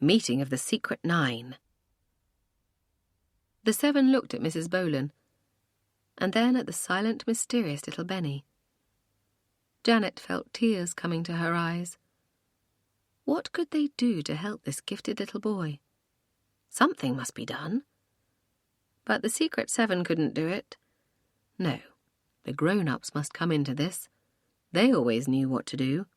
Meeting of the Secret Nine. The seven looked at Mrs. Bolan, and then at the silent, mysterious little Benny. Janet felt tears coming to her eyes. What could they do to help this gifted little boy? Something must be done. But the Secret Seven couldn't do it. No, the grown-ups must come into this. They always knew what to do.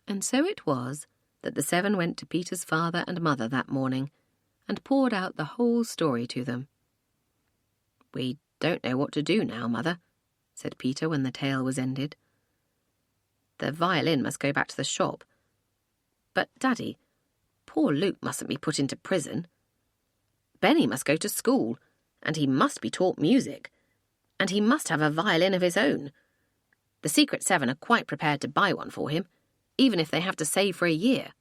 And so it was that the seven went to Peter's father and mother that morning and poured out the whole story to them. "We don't know what to do now, Mother," said Peter when the tale was ended. "The violin must go back to the shop. But, Daddy, poor Luke mustn't be put into prison. Benny must go to school, and he must be taught music, and he must have a violin of his own. The Secret Seven are quite prepared to buy one for him, even if they have to save for a year."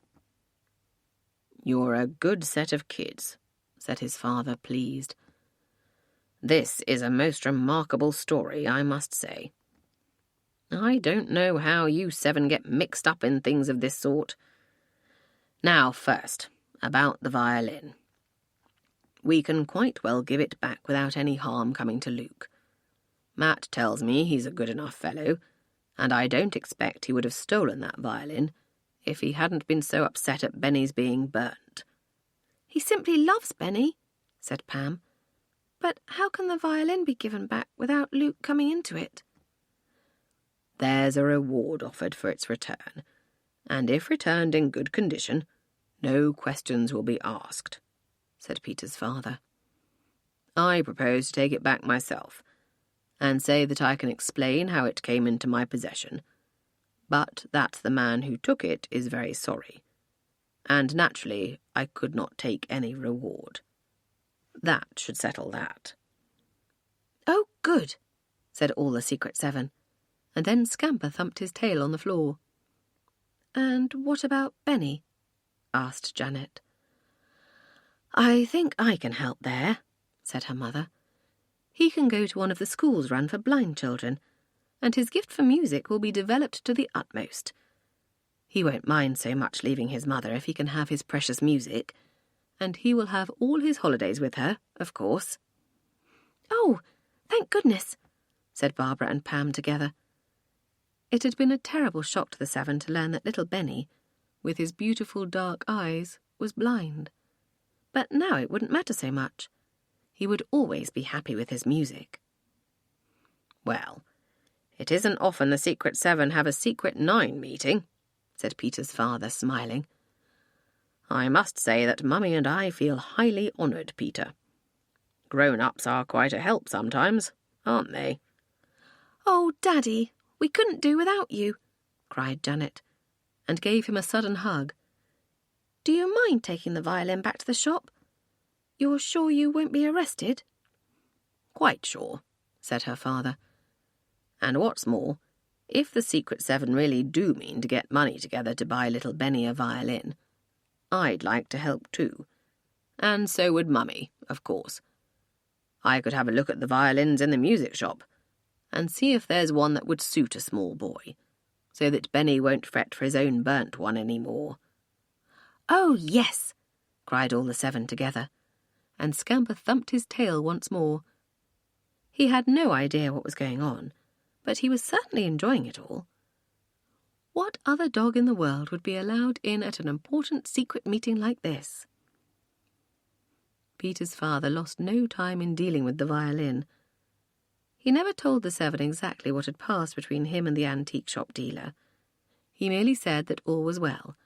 "You're a good set of kids," said his father, pleased. "This is a most remarkable story, I must say. I don't know how you seven get mixed up in things of this sort. Now, first, about the violin. We can quite well give it back without any harm coming to Luke. Matt tells me he's a good enough fellow, and I don't expect he would have stolen that violin if he hadn't been so upset at Benny's being burnt." "He simply loves Benny," said Pam. "But how can the violin be given back without Luke coming into it?" "There's a reward offered for its return, and if returned in good condition, no questions will be asked," said Peter's father. "I propose to take it back myself, and say that I can explain how it came into my possession, but that the man who took it is very sorry, and naturally I could not take any reward. That should settle that." "Oh, good," said all the Secret Seven, and then Scamper thumped his tail on the floor. "And what about Benny?" asked Janet. "I think I can help there," said her mother. "He can go to one of the schools run for blind children, and his gift for music will be developed to the utmost. He won't mind so much leaving his mother if he can have his precious music, and he will have all his holidays with her, of course." "Oh, thank goodness," said Barbara and Pam together. It had been a terrible shock to the seven to learn that little Benny, with his beautiful dark eyes, was blind. But now it wouldn't matter so much. He would always be happy with his music. "Well, it isn't often the Secret Seven have a Secret Nine meeting," said Peter's father, smiling. "I must say that Mummy and I feel highly honoured, Peter. Grown-ups are quite a help sometimes, aren't they?" "Oh, Daddy, we couldn't do without you," cried Janet, and gave him a sudden hug. "Do you mind taking the violin back to the shop? You're sure you won't be arrested?" "Quite sure," said her father. "And what's more, if the Secret Seven really do mean to get money together to buy little Benny a violin, I'd like to help too. And so would Mummy, of course. I could have a look at the violins in the music shop and see if there's one that would suit a small boy, so that Benny won't fret for his own burnt one any more." "Oh, yes," cried all the seven together, and Scamper thumped his tail once more. He had no idea what was going on, but he was certainly enjoying it all. What other dog in the world would be allowed in at an important secret meeting like this? Peter's father lost no time in dealing with the violin. He never told the seven exactly what had passed between him and the antique shop dealer. He merely said that all was well,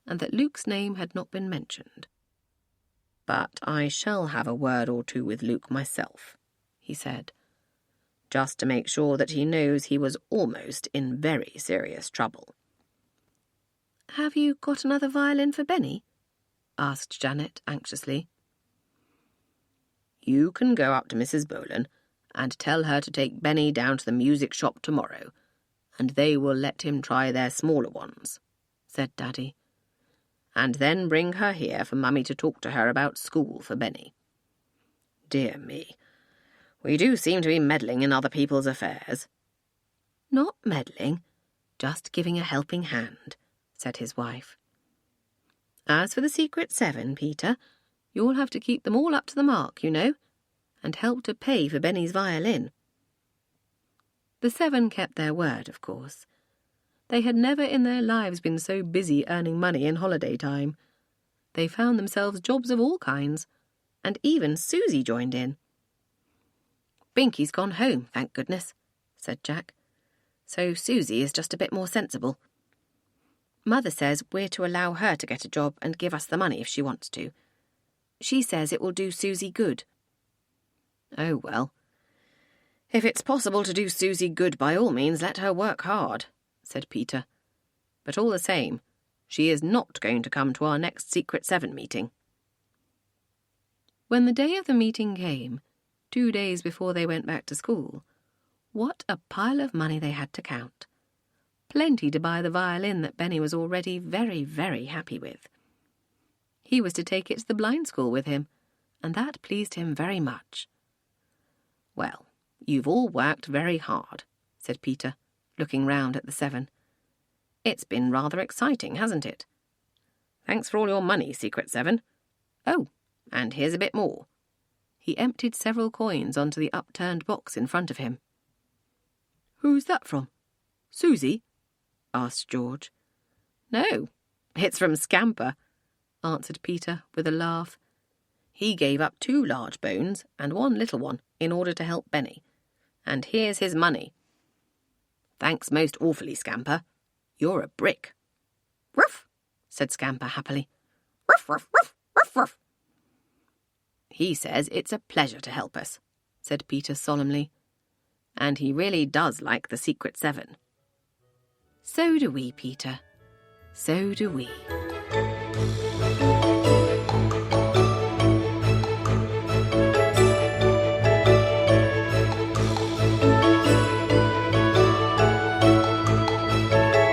and that Luke's name had not been mentioned. "But I shall have a word or two with Luke myself," he said, "just to make sure that he knows he was almost in very serious trouble." "Have you got another violin for Benny?" asked Janet anxiously. "You can go up to Mrs. Bolan and tell her to take Benny down to the music shop tomorrow, and they will let him try their smaller ones," said Daddy. "And then bring her here for Mummy to talk to her about school for Benny. Dear me, we do seem to be meddling in other people's affairs." "Not meddling, just giving a helping hand," said his wife. As for the secret 7, Peter, you'll have to keep them all up to the mark, you know, and help to pay for Benny's violin. The 7 kept their word, of course. They had never in their lives been so busy earning money in holiday time. They found themselves jobs of all kinds, and even Susie joined in. "Binky's gone home, thank goodness," said Jack. "So Susie is just a bit more sensible. Mother says we're to allow her to get a job and give us the money if she wants to. She says it will do Susie good." "Oh, well, if it's possible to do Susie good, by all means let her work hard," said Peter. "But all the same, she is not going to come to our next Secret 7 meeting." When the day of the meeting came, 2 days before they went back to school, what a pile of money they had to count. Plenty to buy the violin that Benny was already very, very happy with. He was to take it to the blind school with him, and that pleased him very much. "Well, you've all worked very hard," said Peter, looking round at the 7. "It's been rather exciting, hasn't it? Thanks for all your money, Secret 7. Oh, and here's a bit more." He emptied several coins onto the upturned box in front of him. "Who's that from? Susie?" asked George. "No, it's from Scamper," answered Peter with a laugh. "He gave up 2 large bones and 1 little one in order to help Benny. And here's his money." "Thanks most awfully, Scamper. You're a brick." "Ruff," said Scamper happily. "Ruff, ruff, ruff, ruff, ruff." "He says it's a pleasure to help us," said Peter solemnly. "And he really does like the Secret 7. "So do we, Peter. So do we."